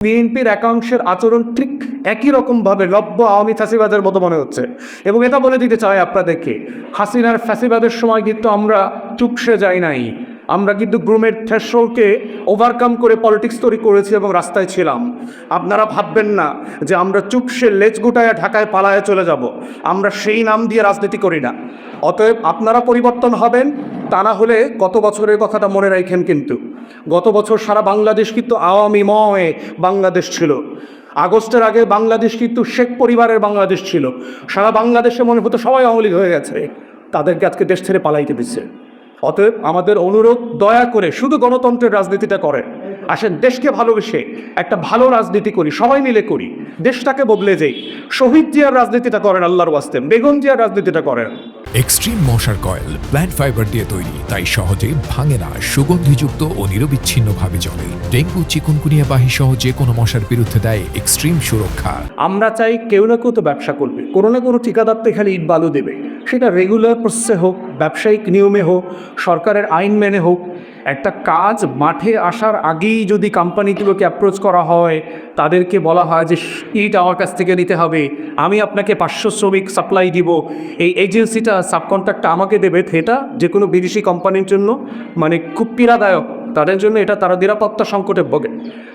বিএনপির একাংশের আচরণ ঠিক একই রকমভাবে নব্য আওয়ামী ফ্যাসিবাদের মতো মনে হচ্ছে। এবং এটা বলে দিতে চাই আপনাদেরকে, হাসিনার ফ্যাসিবাদের সময় কিন্তু আমরা চুপসে যাই নাই। আমরা কিন্তু গ্রুমের থ্রেশহোল্ডকে ওভারকাম করে পলিটিক্স তৈরি করেছি এবং রাস্তায় ছিলাম। আপনারা ভাববেন না যে আমরা চুপসে লেজ গুটায় ঢাকায় পালায় চলে যাব। আমরা সেই নাম দিয়ে রাজনীতি করি না। অতএব আপনারা পরিবর্তন হবেন, তা না হলে গত বছরের কথাটা মনে রাখেন। কিন্তু গত বছর সারা বাংলাদেশ কিন্তু আওয়ামীময় বাংলাদেশ ছিল। আগস্টের আগে বাংলাদেশ কিন্তু শেখ পরিবারের বাংলাদেশ ছিল। সারা বাংলাদেশে মনে হতো সবাই আওয়ামী লীগ হয়ে গেছে, তাদেরকে আজকে দেশ ছেড়ে পালাইতে দিচ্ছে। অতএব আমাদের অনুরোধ, দয়া করে শুধু গণতন্ত্রের রাজনীতিটা করে আসেন, দেশকে ভালোবেসে একটা ভালো রাজনীতি করি, সবাই মিলে করি, দেশটাকে বদলে যাই। শহীদ জিয়ার রাজনীতিটা করেন, আল্লাহর ওয়াস্তে বেগম জিয়ার রাজনীতিটা করেন। এক্সট্রিম মশার কয়েল প্ল্যান্ট ফাইবার দিয়ে তৈরি, তাই সহজে ভাঙে না, সুগন্ধিযুক্ত ও নিরবিচ্ছিন্নভাবে জ্বলে। ডেঙ্গু, চিকুনগুনিয়া বাহি সহ যে কোনো মশার বিরুদ্ধে দেয় এক্সট্রিম সুরক্ষা। আমরা চাই কেউ না কেউ তো ব্যবসা করবে, কোনো না কোনো ঠিকাদার তো এখানে ইট বালু দেবে। সেটা রেগুলার প্রসেসে হোক, ব্যবসায়িক নিয়মে হোক, সরকারের আইন মেনে হোক। একটা কাজ মাঠে আসার আগেই যদি কোম্পানিগুলোকে অ্যাপ্রোচ করা হয়, তাদেরকে বলা হয় যে ইট আমার কাছ থেকে নিতে হবে, আমি আপনাকে 500 শ্রমিক সাপ্লাই দিব, এই এজেন্সিটা সাবকন্ট্রাক্টটা আমাকে দেবে, সেটা যে কোনো বিদেশি কোম্পানির জন্য মানে খুব পীড়াদায়ক। তাদের জন্য এটা তারা নিরাপত্তা সংকটে ভোগে।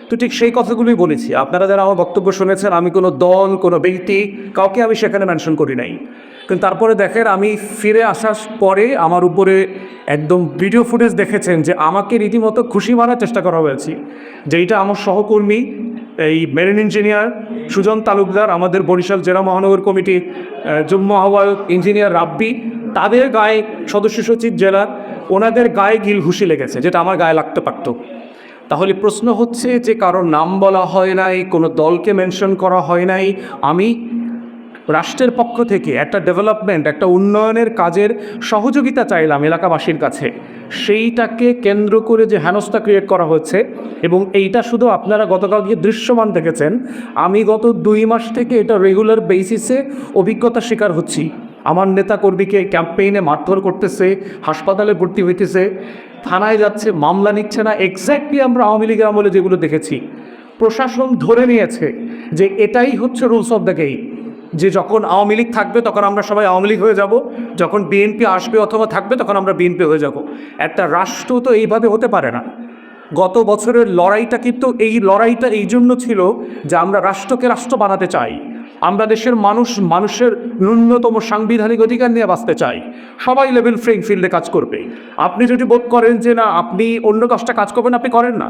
তো ঠিক সেই কথাগুলোই বলেছি। আপনারা যারা আমার বক্তব্য শুনেছেন, আমি কোনো দল, কোনো ব্যক্তি, কাউকে আমি সেখানে মেনশন করি নাই। কিন্তু তারপরে দেখেন, আমি ফিরে আসার পরে আমার উপরে একদম ভিডিও ফুটেজ দেখেছেন যে আমাকে রীতিমতো খুশি মারার চেষ্টা করা হয়েছে। যেইটা আমার সহকর্মী এই মেরিন ইঞ্জিনিয়ার সুজন তালুকদার, আমাদের বরিশাল জেলা মহানগর কমিটির যুগ্ম আহ্বায়ক ইঞ্জিনিয়ার রাব্বি, তাদের গায়ে সদস্য সচিব জেলা, ওনাদের গায়ে গিল ঘুষি লেগেছে, যেটা আমার গায়ে লাগতে পারত। তাহলে প্রশ্ন হচ্ছে যে কারোর নাম বলা হয় নাই, কোনো দলকে মেনশন করা হয় নাই। আমি রাষ্ট্রের পক্ষ থেকে একটা ডেভেলপমেন্ট, একটা উন্নয়নের কাজের সহযোগিতা চাইলাম এলাকাবাসীর কাছে। সেইটাকে কেন্দ্র করে যে হেনস্থা ক্রিয়েট করা হচ্ছে, এবং এইটা শুধু আপনারা গতকাল গিয়ে দৃশ্যমান দেখেছেন। আমি গত 2 মাস থেকে এটা রেগুলার বেসিসে অভিজ্ঞতার শিকার হচ্ছি। আমার নেতা কর্মীকে ক্যাম্পেইনে মারধর করতেছে, হাসপাতালে ভর্তি হইতেছে, থানায় যাচ্ছে, মামলা নিচ্ছে না। এক্স্যাক্টলি আমরা আওয়ামী লীগের আমলে যেগুলো দেখেছি। প্রশাসন ধরে নিয়েছে যে এটাই হচ্ছে রুলস অফ দ্য গেম, যে যখন আওয়ামী লীগ থাকবে তখন আমরা সবাই আওয়ামী লীগ হয়ে যাব, যখন বিএনপি আসবে অথবা থাকবে তখন আমরা বিএনপি হয়ে যাব। একটা রাষ্ট্র তো এইভাবে হতে পারে না। গত বছরের লড়াইটা কিন্তু এই জন্য ছিল যে আমরা রাষ্ট্রকে রাষ্ট্র বানাতে চাই। আমরা দেশের মানুষের ন্যূনতম সাংবিধানিক অধিকার নিয়ে বাঁচতে চাই। সবাই লেভেল প্লেইং ফিল্ডে কাজ করবে। আপনি যদি বোধ করেন যে না, আপনি অন্য কাজটা কাজ করবেন, আপনি করেন না।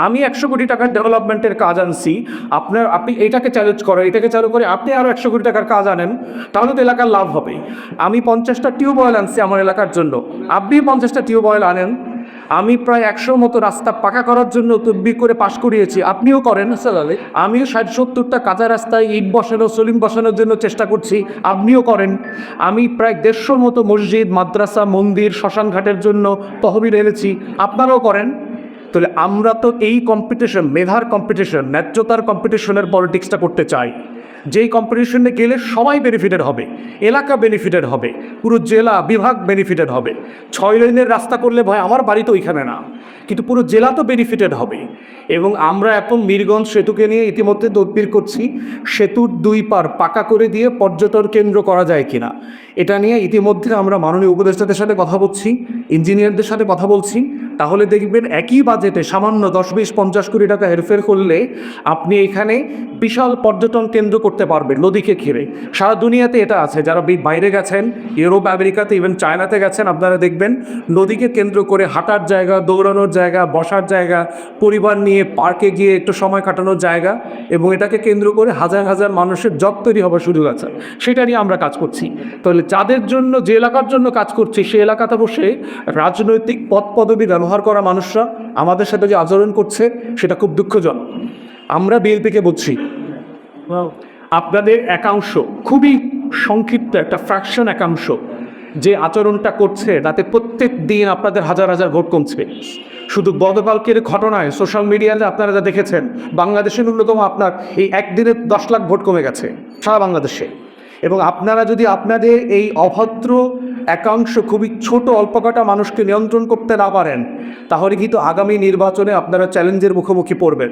আমি 100 কোটি টাকার ডেভেলপমেন্টের কাজ আনছি, আপনি এইটাকে চ্যালেঞ্জ করেন, এটাকে চালু করে আপনি আরও 100 কোটি টাকার কাজ আনেন, তাহলে তো এলাকার লাভ হবে। আমি 50টা টিউবওয়েল আনছি আমার এলাকার জন্য, আপনি 50টা টিউবওয়েল আনেন। আমি প্রায় 100 মতো রাস্তা পাকা করার জন্য তদবির করে পাশ করিয়েছি, আপনিও করেন। আমিও 60-70টা কাঁচা রাস্তায় ইট বসানো, সলিং বসানোর জন্য চেষ্টা করছি, আপনিও করেন। আমি প্রায় 150 মতো মসজিদ, মাদ্রাসা, মন্দির, শ্মশানঘাটের জন্য তহবিল এনেছি, আপনারাও করেন। তাহলে আমরা তো এই কম্পিটিশন, মেধার কম্পিটিশন, ন্যায্যতার কম্পিটিশনের পলিটিক্সটা করতে চাই। যেই কম্পিটিশনে গেলে সবাই বেনিফিটেড হবে, এলাকা বেনিফিটেড হবে, পুরো জেলা বিভাগ বেনিফিটেড হবে। 6 লেনের রাস্তা করলে ভয়, আমার বাড়ি তো ওইখানে না, কিন্তু পুরো জেলা তো বেনিফিটেড হবে। এবং আমরা এখন মিরগঞ্জ সেতুকে নিয়ে ইতিমধ্যে তদবির করছি, সেতুর 2 পার পাকা করে দিয়ে পর্যটন কেন্দ্র করা যায় কিনা। এটা নিয়ে ইতিমধ্যে আমরা মাননীয় উপদেষ্টাদের সাথে কথা বলছি, ইঞ্জিনিয়ারদের সাথে কথা বলছি। তাহলে দেখবেন একই বাজেটে সামান্য 10-20-50 কোটি টাকা হেরফের করলে আপনি এখানে বিশাল পর্যটন কেন্দ্র করতে পারবেন নদীকে ঘিরে। সারা দুনিয়াতে এটা আছে, যারা বাইরে গেছেন, ইউরোপ, আমেরিকাতে, ইভেন চায়নাতে গেছেন, আপনারা দেখবেন নদীকে কেন্দ্র করে হাঁটার জায়গা, দৌড়ানোর জায়গা, বসার জায়গা, পরিবার নিয়ে পার্কে গিয়ে একটু সময় কাটানোর জায়গা, এবং এটাকে কেন্দ্র করে হাজার হাজার মানুষের জব তৈরি হওয়ার সুযোগ আছে। সেটা নিয়ে আমরা কাজ করছি। তাহলে যাদের জন্য, যে এলাকার জন্য কাজ করছি, সেই এলাকাতে বসে রাজনৈতিক পদ পদবি ব্যবহার করা মানুষরা আমাদের সাথে যে আচরণ করছে, সেটা খুব দুঃখজনক। আমরা বিএনপিকে বলছি, আপনাদের একাংশ, খুবই সংক্ষিপ্ত একটা ফ্র্যাকশন একাংশ যে আচরণটা করছে, তাতে প্রত্যেক দিন আপনাদের হাজার হাজার ভোট কমছে। শুধু গতকালকের ঘটনায় সোশ্যাল মিডিয়াতে আপনারা যা দেখেছেন, বাংলাদেশে ন্যূনতম আপনার এই একদিনে 10 লাখ ভোট কমে গেছে সারা বাংলাদেশে। এবং আপনারা যদি আপনাদের এই অভদ্র একাংশ খুবই ছোট অল্পকাটা মানুষকে নিয়ন্ত্রণ করতে না পারেন, তাহলে কিন্তু আগামী নির্বাচনে আপনারা চ্যালেঞ্জের মুখোমুখি পড়বেন।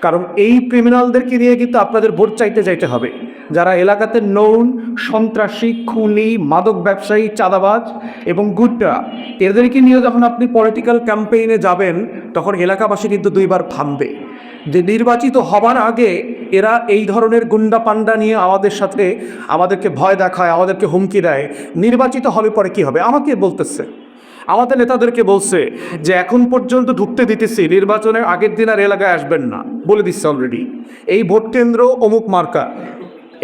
কারণ এই ক্রিমিনালদেরকে নিয়ে কিন্তু আপনাদের ভোট চাইতে হবে, যারা এলাকাতে নৌন সন্ত্রাসী, খুনি, মাদক ব্যবসায়ী, চাঁদাবাজ এবং গুন্ডা, এদেরকে নিয়ে যখন আপনি পলিটিক্যাল ক্যাম্পেইনে যাবেন, তখন এলাকাবাসী কিন্তু দুইবার ভাববে যে নির্বাচিত হবার আগে এরা এই ধরনের গুন্ডা পান্ডা নিয়ে আমাদেরকে ভয় দেখায়, আমাদেরকে হুমকি দেয়, নির্বাচিত হবে পরে কি হবে। আমাকে বলতেছে, আমাদের নেতাদেরকে বলছে যে এখন পর্যন্ত ঢুকতে দিতেছি, নির্বাচনের আগের দিন আর এলাকায় আসবেন না, বলে দিচ্ছে অলরেডি। এই ভোট কেন্দ্র অমুক মার্কা,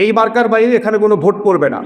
এই মার্কার বাইরে এখানে কোনো ভোট পড়বে না।